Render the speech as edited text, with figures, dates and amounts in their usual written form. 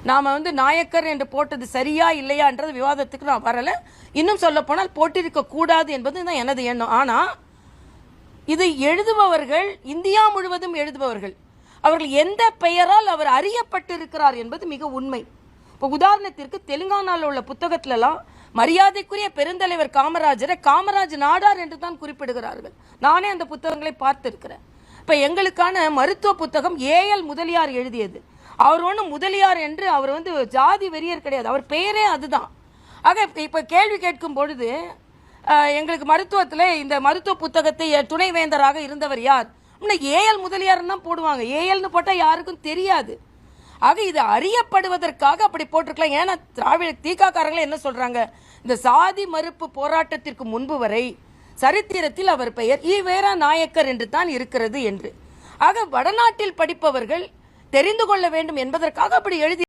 நாம் வந்து நாயக்கர் என்று போட்டது சரியா இல்லையான்றது விவாதத்துக்கு நான் வரலை. இன்னும் சொல்ல போனால் போட்டிருக்க கூடாது என்பது தான் எனது எண்ணம். ஆனால் இது எழுதுபவர்கள் இந்தியா முழுவதும் எழுதுபவர்கள், அவர்கள் எந்த பெயரால் அவர் அறியப்பட்டிருக்கிறார் என்பது மிக உண்மை. இப்போ உதாரணத்திற்கு தெலுங்கானாவில் உள்ள புத்தகத்திலலாம் மரியாதைக்குரிய பெருந்தலைவர் காமராஜரை காமராஜ் நாடார் என்று தான் குறிப்பிடுகிறார்கள். நானே அந்த புத்தகங்களை பார்த்திருக்கிறேன். இப்போ எங்களுக்கான மருத்துவ புத்தகம் ஏஎல் முதலியார் எழுதியது. அவர் ஒன்றும் முதலியார் என்று அவர் வந்து ஜாதி வெறியர் கிடையாது, அவர் பெயரே அதுதான். ஆக இப்போ கேள்வி கேட்கும் பொழுது எங்களுக்கு மருத்துவத்தில் இந்த மருத்துவ புத்தகத்தை துணைவேந்தராக இருந்தவர் யார், இன்னும் ஏஎல் முதலியார்னு தான் போடுவாங்க. ஏஎல்னு போட்டால் யாருக்கும் தெரியாது. ஆக இது அறியப்படுவதற்காக அப்படி போட்டிருக்கலாம். ஏன்னா திகாக்காரங்களே என்ன சொல்கிறாங்க, இந்த சாதி மறுப்பு போராட்டத்திற்கு முன்பு வரை சரித்திரத்தில் அவர் பெயர் ஈவேரா நாயக்கர் என்று தான் இருக்கிறது என்று. ஆக வடநாட்டில் படிப்பவர்கள் தெரிந்து கொள்ள வேண்டும் என்பதற்காக அப்படி எழுதி